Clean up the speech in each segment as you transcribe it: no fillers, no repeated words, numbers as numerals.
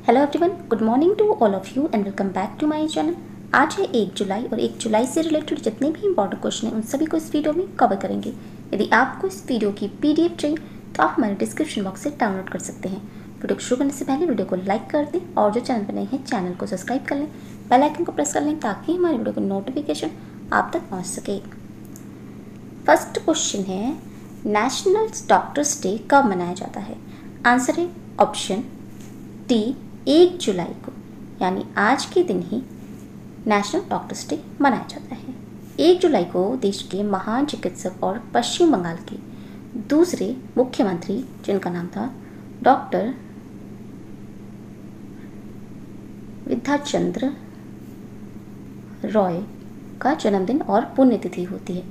Hello everyone, good morning to all of you and welcome back to my channel. आज है 1 जुलाई और 1 जुलाई से related जितने भी इंपॉर्टेंट क्वेश्चन हैं उन सभी को इस वीडियो में कवर करेंगे। यदि आपको इस वीडियो की पीडीएफ चाहिए तो आप हमारे डिस्क्रिप्शन बॉक्स से डाउनलोड कर सकते हैं। वीडियो शुरू करने से पहले वीडियो को लाइक कर दें और जो चैनल पर नए हैं चैनल को सब्सक्राइब कर लें, बेल आइकन को प्रेस कर लें ताकि हमारे वीडियो की नोटिफिकेशन आप तक पहुँच सके। फर्स्ट क्वेश्चन है, नेशनल डॉक्टर्स डे कब मनाया जाता है? आंसर है ऑप्शन डी 1 जुलाई को, यानी आज के दिन ही नेशनल डॉक्टर्स डे मनाया जाता है। 1 जुलाई को देश के महान चिकित्सक और पश्चिम बंगाल के दूसरे मुख्यमंत्री, जिनका नाम था डॉक्टर विद्याचंद्र रॉय, का जन्मदिन और पुण्यतिथि होती है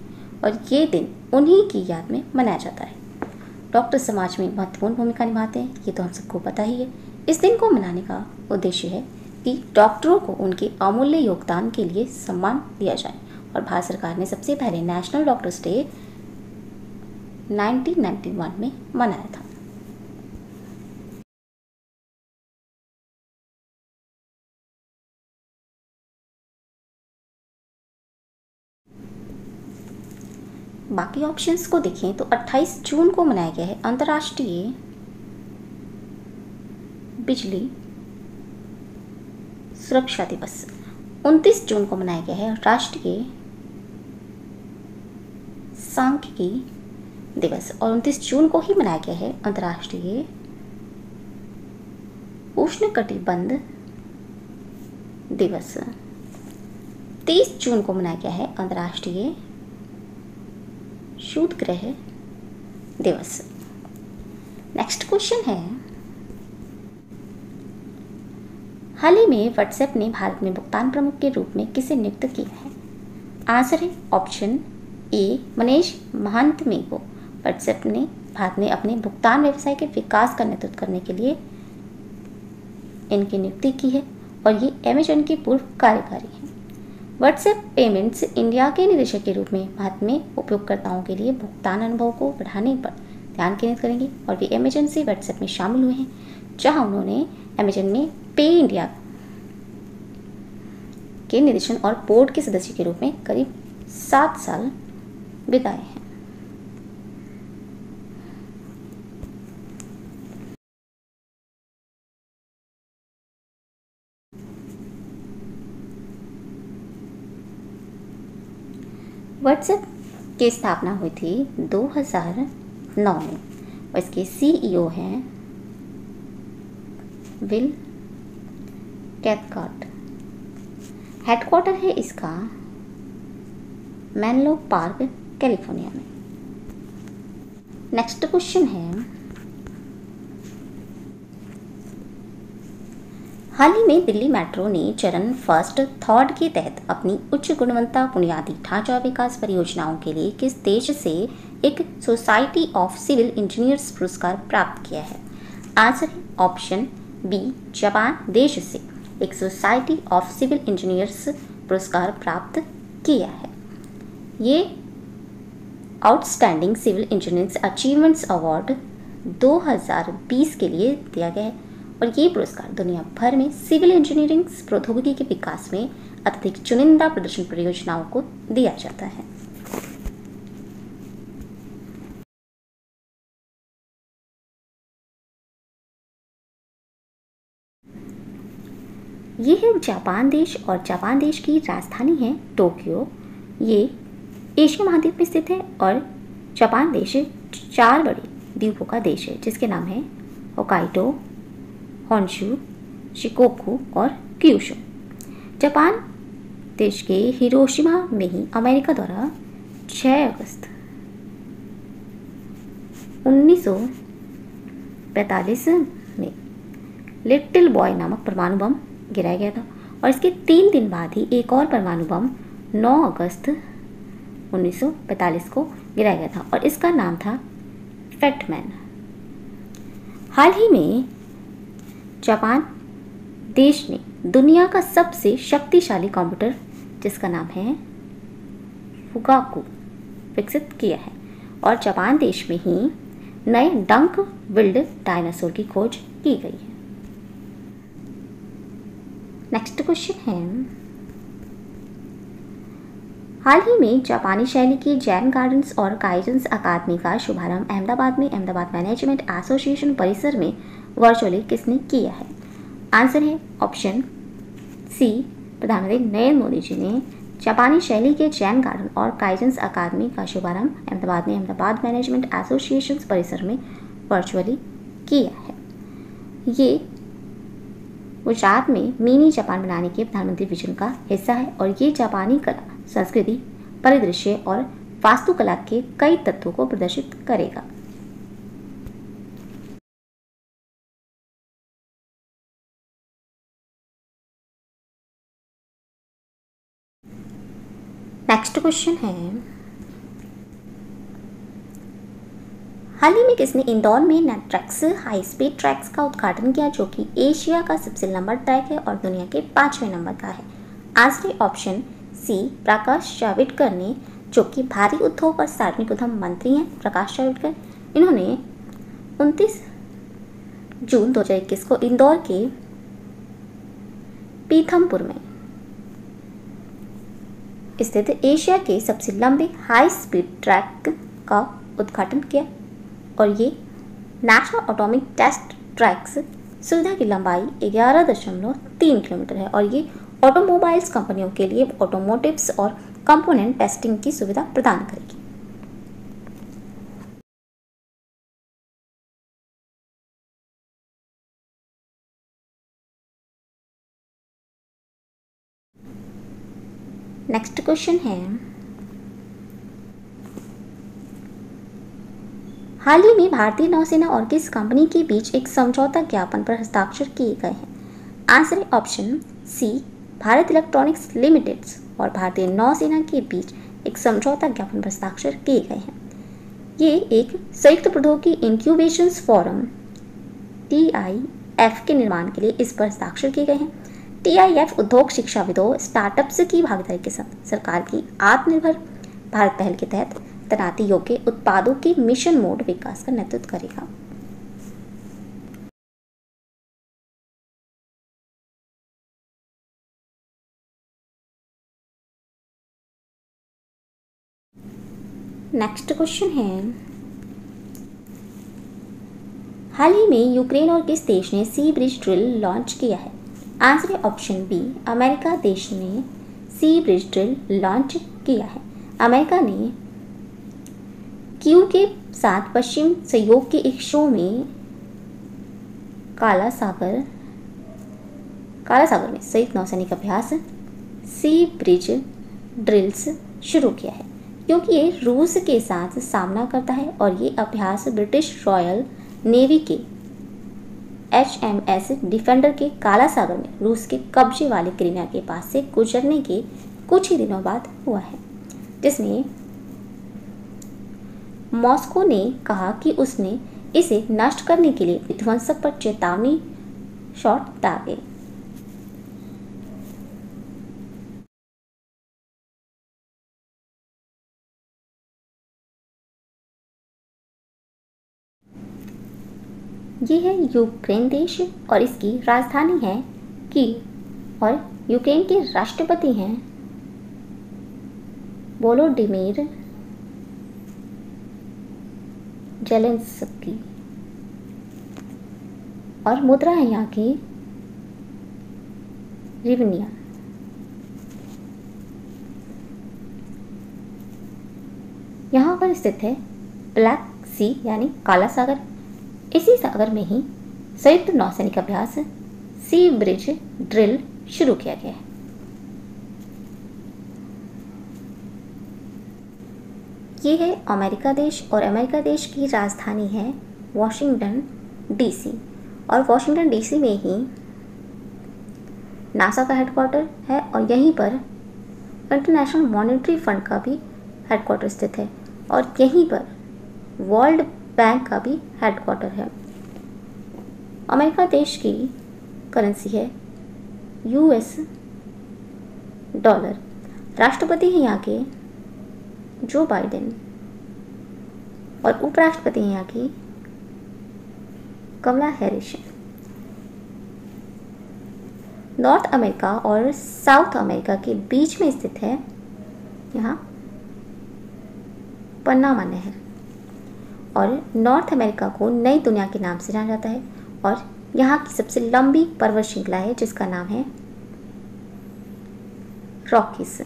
और ये दिन उन्हीं की याद में मनाया जाता है। डॉक्टर समाज में महत्वपूर्ण भूमिका निभाते हैं, ये तो हम सबको पता ही है। इस दिन को मनाने का उद्देश्य है कि डॉक्टरों को उनके अमूल्य योगदान के लिए सम्मान दिया जाए और भारत सरकार ने सबसे पहले नेशनल डॉक्टर्स डे 1991 में मनाया था। बाकी ऑप्शंस को देखें तो 28 जून को मनाया गया है अंतर्राष्ट्रीय बिजली सुरक्षा दिवस। 29 जून को मनाया गया है राष्ट्रीय सांख्यिकी दिवस और 29 जून को ही मनाया गया है अंतर्राष्ट्रीय उष्णकटिबंध दिवस। 30 जून को मनाया गया है अंतर्राष्ट्रीय सूर्यग्रह दिवस। नेक्स्ट क्वेश्चन है, हाल ही में व्हाट्सएप ने भारत में भुगतान प्रमुख के रूप में किसे नियुक्त किया है? आंसर है ऑप्शन ए मनीष महात्मे को। व्हाट्सएप ने भारत में अपने भुगतान व्यवसाय के विकास का नेतृत्व करने के लिए इनकी नियुक्ति की है और ये अमेजन के पूर्व कार्यकारी हैं। व्हाट्सएप पेमेंट्स इंडिया के निदेशक के रूप में भारत में उपयोगकर्ताओं के लिए भुगतान अनुभव को बढ़ाने पर ध्यान केंद्रित करेंगे और वे अमेजन से व्हाट्सएप में शामिल हुए हैं, जहां उन्होंने अमेजन में पे इंडिया के निदेशन और बोर्ड के सदस्य के रूप में करीब 7 साल बिताए हैं। व्हाट्सएप की स्थापना हुई थी 2009 में और इसके सीईओ हैं विल कैथकार्ट। हेडक्वार्टर है इसका मेनलो पार्क, कैलिफोर्निया में। नेक्स्ट क्वेश्चन है, हाल ही में दिल्ली मेट्रो ने चरण फर्स्ट थर्ड के तहत अपनी उच्च गुणवत्ता बुनियादी ढांचा विकास परियोजनाओं के लिए किस देश से एक सोसाइटी ऑफ सिविल इंजीनियर्स पुरस्कार प्राप्त किया है? आंसर है ऑप्शन बी जापान देश से एक सोसाइटी ऑफ सिविल इंजीनियर्स पुरस्कार प्राप्त किया है। ये outstanding civil engineering achievements award 2020 के लिए दिया गया है और ये पुरस्कार दुनिया भर में सिविल इंजीनियरिंग प्रौद्योगिकी के विकास में अत्यधिक चुनिंदा प्रदर्शन परियोजनाओं को दिया जाता है। ये है जापान देश और जापान देश की राजधानी है टोक्यो। ये एशिया महाद्वीप में स्थित है और जापान देश 4 बड़े द्वीपों का देश है, जिसके नाम है होक्काइडो, होन्शु, शिकोकू और क्यूशू। जापान देश के हिरोशिमा में ही अमेरिका द्वारा 6 अगस्त 1945 में लिटिल बॉय नामक परमाणु बम गिराया गया था और इसके 3 दिन बाद ही एक और परमाणु बम 9 अगस्त 1945 को गिराया गया था और इसका नाम था फैटमैन। हाल ही में जापान देश ने दुनिया का सबसे शक्तिशाली कंप्यूटर, जिसका नाम है फुगाकू, विकसित किया है और जापान देश में ही नए डंक विल्ड डायनासोर की खोज की गई है। नेक्स्ट क्वेश्चन है, हाल ही में जापानी शैली की जैन गार्डन्स और काइजन्स अकादमी का शुभारंभ अहमदाबाद में अहमदाबाद मैनेजमेंट एसोसिएशन परिसर में वर्चुअली किसने किया है? आंसर है ऑप्शन सी, प्रधानमंत्री नरेंद्र मोदी जी ने जापानी शैली के जैन गार्डन और काइजन्स अकादमी का शुभारंभ अहमदाबाद में अहमदाबाद मैनेजमेंट एसोसिएशन परिसर में वर्चुअली किया है। ये गुजरात में मिनी जापान बनाने के प्रधानमंत्री विजन का हिस्सा है और ये जापानी कला, संस्कृति, परिदृश्य और वास्तुकला के कई तत्वों को प्रदर्शित करेगा। नेक्स्ट क्वेश्चन है, हाल ही में किसने इंदौर में नेट्रैक्स हाई स्पीड ट्रैक्स का उद्घाटन किया, जो कि एशिया का सबसे लंबा ट्रैक है और दुनिया के 5वें नंबर का है? आंसर है ऑप्शन सी, प्रकाश जावड़ेकर ने, जो कि भारी उद्योग और सार्वजनिक उद्यम मंत्री हैं। प्रकाश जावड़ेकर, इन्होंने 29 जून 2021 को इंदौर के पीथमपुर में स्थित एशिया के सबसे लंबे हाई स्पीड ट्रैक का उद्घाटन किया और ये नेशनल एटॉमिक टेस्ट ट्रैक्स सुविधा की लंबाई 11.3 किलोमीटर है और ये ऑटोमोबाइल्स कंपनियों के लिए ऑटोमोटिव्स और कंपोनेंट टेस्टिंग की सुविधा प्रदान करेगी। नेक्स्ट क्वेश्चन है, हाल ही में भारतीय नौसेना और किस कंपनी के बीच एक समझौता ज्ञापन पर हस्ताक्षर किए गए हैं? आंसर है option C, Bharat electronics limited और भारतीय नौसेना के बीच एक समझौता ज्ञापन पर हस्ताक्षर किए गए हैं। ये एक संयुक्त प्रौद्योगिकी इंक्यूबेशन फोरम TIF के निर्माण के लिए इस पर हस्ताक्षर किए गए हैं। TIF उद्योग, शिक्षाविदों, स्टार्टअप्स की भागीदारी के साथ सरकार की आत्मनिर्भर भारत पहल के तहत तैनाती योग्य उत्पादों के मिशन मोड विकास का नेतृत्व करेगा। नेक्स्ट क्वेश्चन है, हाल ही में यूक्रेन और किस देश ने सी ब्रिज ड्रिल लॉन्च किया है? आंसर है ऑप्शन बी, अमेरिका देश ने सी ब्रिज ड्रिल लॉन्च किया है। अमेरिका ने क्यू के साथ पश्चिम सहयोग के एक शो में काला सागर में संयुक्त नौसैनिक अभ्यास सी ब्रिज ड्रिल्स शुरू किया है, क्योंकि ये रूस के साथ सामना करता है और ये अभ्यास ब्रिटिश रॉयल नेवी के HMS डिफेंडर के काला सागर में रूस के कब्जे वाले क्रीमिया के पास से गुजरने के कुछ ही दिनों बाद हुआ है, जिसमें मॉस्को ने कहा कि उसने इसे नष्ट करने के लिए विध्वंसक पर चेतावनी शॉट दागे। ये है यूक्रेन देश और इसकी राजधानी है कीव और यूक्रेन के राष्ट्रपति हैं वोलोडिमीर जेलेंस्की और मुद्रा है यहाँ की रिवनिया। यहाँ पर स्थित है ब्लैक सी यानी काला सागर। इसी सागर में ही संयुक्त नौसैनिक अभ्यास सी ब्रिज ड्रिल शुरू किया गया है। ये है अमेरिका देश और अमेरिका देश की राजधानी है वॉशिंगटन DC और वॉशिंगटन DC में ही नासा का हेडक्वार्टर है और यहीं पर इंटरनेशनल मॉनेटरी फंड का भी हेडक्वार्टर स्थित है और यहीं पर वर्ल्ड बैंक का भी हेडक्वार्टर है। अमेरिका देश की करेंसी है US डॉलर। राष्ट्रपति हैं यहाँ के जो बाइडेन और उपराष्ट्रपति हैं यहाँ की कमला हैरिस। नॉर्थ अमेरिका और साउथ अमेरिका के बीच में स्थित है यहाँ पनामा नहर। और नॉर्थ अमेरिका को नई दुनिया के नाम से जाना जाता है और यहाँ की सबसे लंबी पर्वत श्रृंखला है जिसका नाम है रॉकीज।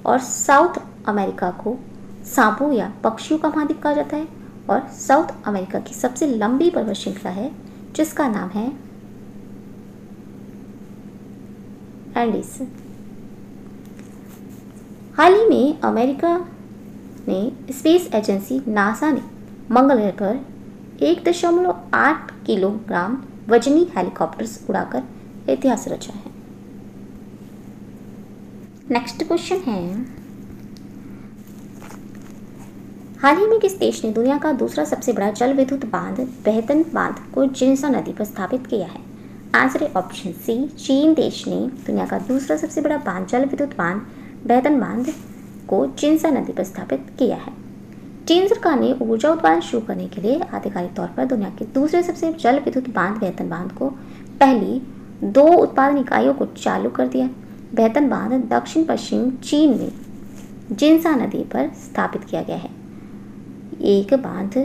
और साउथ अमेरिका को सांपों या पक्षियों का महाद्वीप कहा जाता है और साउथ अमेरिका की सबसे लंबी पर्वत श्रृंखला है जिसका नाम है एंडीज। हाल ही में अमेरिका ने स्पेस एजेंसी नासा ने मंगल ग्रह पर 1.8 किलोग्राम वजनी हेलीकॉप्टर्स उड़ाकर इतिहास रचा है। नेक्स्ट क्वेश्चन है, हाल ही में किस देश ने दुनिया का दूसरा सबसे बड़ा जल विद्युत बांध बेहतन बांध को जिन्सा नदी पर स्थापित किया है? आंसर है ऑप्शन सी, चीन देश ने दुनिया का दूसरा सबसे बड़ा बांध जल विद्युत बांध बेहतन बांध को जिन्सा नदी पर स्थापित किया है। चीन सरकार ने ऊर्जा उत्पादन शुरू करने के लिए आधिकारिक तौर पर दुनिया के दूसरे सबसे जल विद्युत बांध बेहतन बांध को पहली 2 उत्पादन इकाइयों को चालू कर दिया। बेहतन बांध दक्षिण पश्चिम चीन में जिन्सा नदी पर स्थापित किया गया है। एक बांध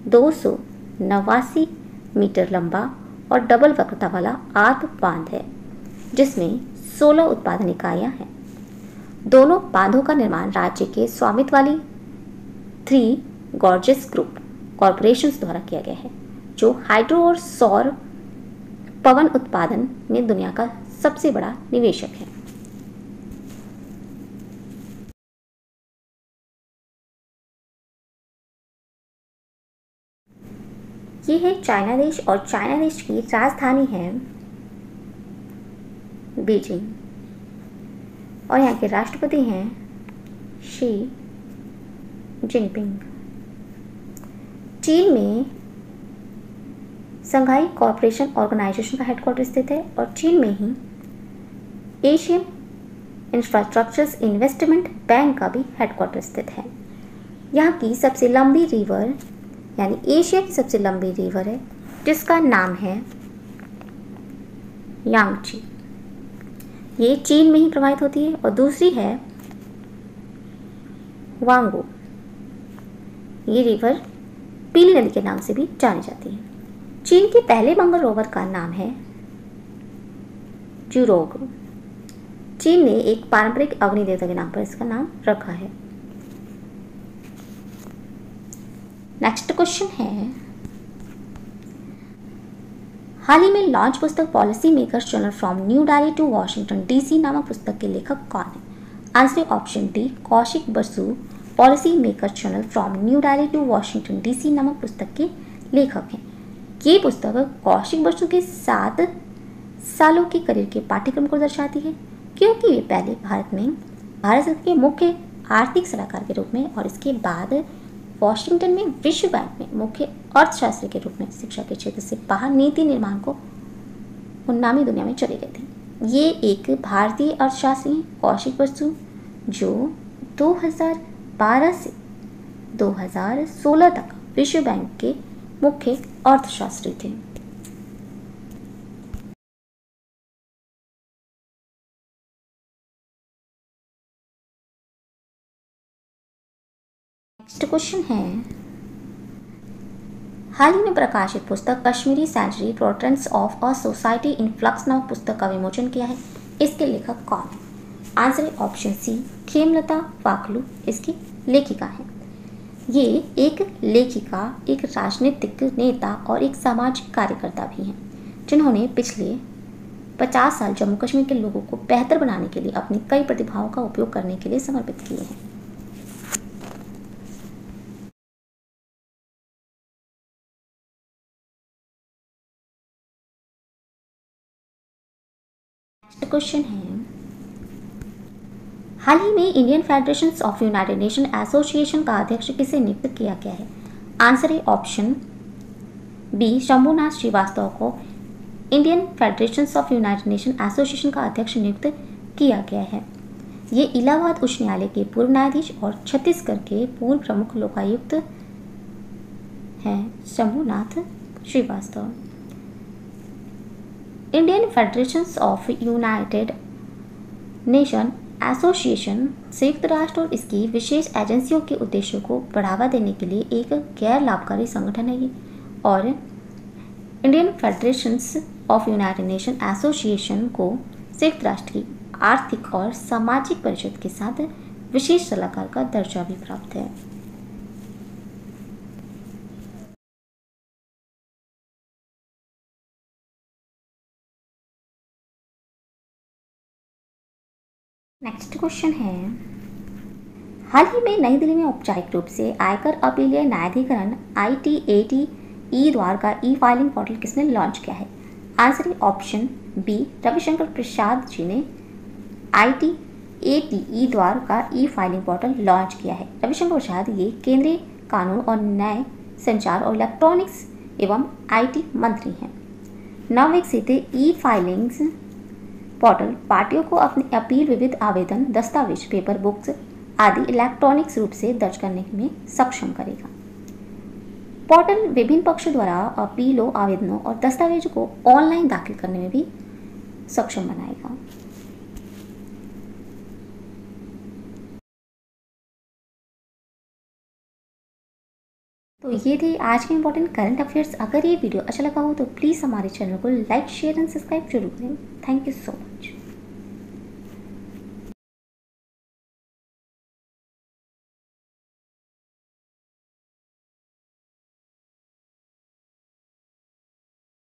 289 मीटर लंबा और डबल वक्रता वाला आर्क बांध है जिसमें 16 उत्पादन इकाइयां हैं। दोनों बांधों का निर्माण राज्य के स्वामित्व वाली 3 गॉर्जेस ग्रुप कॉरपोरेशंस द्वारा किया गया है जो हाइड्रो और सौर पवन उत्पादन में दुनिया का सबसे बड़ा निवेशक है। ये है चाइना देश और चाइना देश की राजधानी है बीजिंग और यहाँ के राष्ट्रपति हैं शी जिनपिंग। चीन में संघाई कॉरपोरेशन ऑर्गेनाइजेशन का हेडक्वार्टर स्थित है और चीन में ही एशियन इंफ्रास्ट्रक्चर्स इन्वेस्टमेंट बैंक का भी हेडक्वार्टर स्थित है। यहाँ की सबसे लंबी रिवर यानी एशिया की सबसे लंबी रिवर है जिसका नाम है यांगची। ये चीन में ही प्रवाहित होती है और दूसरी है वांगो। ये रिवर पीली नदी के नाम से भी जानी जाती है। चीन के पहले मंगल रोवर का नाम है जुरोग। चीन ने एक पारंपरिक अग्नि देवता के नाम पर इसका नाम रखा है। नेक्स्ट क्वेश्चन है, हाल ही में लॉन्च पुस्तक policy makers journal from New Delhi to Washington DC नामक पुस्तक के लेखक कौन है? Answer option D, Kaushik Basu. Policy makers journal from New Delhi to Washington DC नामक पुस्तक के लेखक हैं। ये पुस्तक कौशिक बसु के 7 सालों के करियर के पाठ्यक्रम को दर्शाती है क्योंकि वे पहले भारत सरकार के मुख्य आर्थिक सलाहकार के रूप में और इसके बाद वॉशिंगटन में विश्व बैंक में मुख्य अर्थशास्त्री के रूप में शिक्षा के क्षेत्र से बाहर नीति निर्माण को नामी दुनिया में चले गए थे। ये एक भारतीय अर्थशास्त्री हैं कौशिक बसु जो 2012 से 2016 तक विश्व बैंक के मुख्य अर्थशास्त्री थे। नेक्स्ट क्वेश्चन है, हाल ही में प्रकाशित पुस्तक Kashmiri century portraits of a society in flux नामक पुस्तक का विमोचन किया है। इसके लेखक कौन है? आंसर है ऑप्शन सी, खेमलता वाकलू इसकी लेखिका है। ये एक लेखिका, एक राजनीतिक नेता और एक सामाजिक कार्यकर्ता भी हैं जिन्होंने पिछले 50 साल जम्मू कश्मीर के लोगों को बेहतर बनाने के लिए अपनी कई प्रतिभाओं का उपयोग करने के लिए समर्पित किए हैं। नेक्स्ट क्वेश्चन है, हाल ही में Indian federation of United Nation association का अध्यक्ष किसे नियुक्त किया गया है? आंसर है ऑप्शन बी, शंभुनाथ श्रीवास्तव को Indian federation of United Nation association का अध्यक्ष नियुक्त किया गया है। ये इलाहाबाद उच्च न्यायालय के पूर्व न्यायाधीश और छत्तीसगढ़ के पूर्व प्रमुख लोकायुक्त हैं Shambhunath Srivastava. Indian federations of United Nation association संयुक्त राष्ट्र और इसकी विशेष एजेंसियों के उद्देश्यों को बढ़ावा देने के लिए एक गैर लाभकारी संगठन है ये। और Indian federations of United Nation association को संयुक्त राष्ट्र की आर्थिक और सामाजिक परिषद के साथ विशेष सलाहकार का दर्जा भी प्राप्त है। नेक्स्ट क्वेश्चन है, हाल ही में नई दिल्ली में औपचारिक रूप से आयकर अपीलीय न्यायाधिकरण ITAT द्वारा का ई फाइलिंग पोर्टल किसने लॉन्च किया है? आंसर है ऑप्शन बी, रविशंकर प्रसाद जी ने ITAT द्वारा का ई फाइलिंग पोर्टल लॉन्च किया है। रविशंकर प्रसाद ये केंद्रीय कानून और न्याय, संचार और इलेक्ट्रॉनिक्स एवं IT मंत्री हैं। नवविकसित ई फाइलिंग्स पोर्टल पार्टियों को अपनी अपील, विविध आवेदन, दस्तावेज, पेपर बुक्स आदि इलेक्ट्रॉनिक्स रूप से दर्ज करने में सक्षम करेगा। पोर्टल विभिन्न पक्षों द्वारा अपीलों, आवेदनों और दस्तावेजों को ऑनलाइन दाखिल करने में भी सक्षम बनाएगा। तो ये थे आज के इंपॉर्टेंट करंट अफेयर्स। अगर ये वीडियो अच्छा लगा हो तो प्लीज़ हमारे चैनल को लाइक, शेयर एंड सब्सक्राइब जरूर करें। Thank you so much.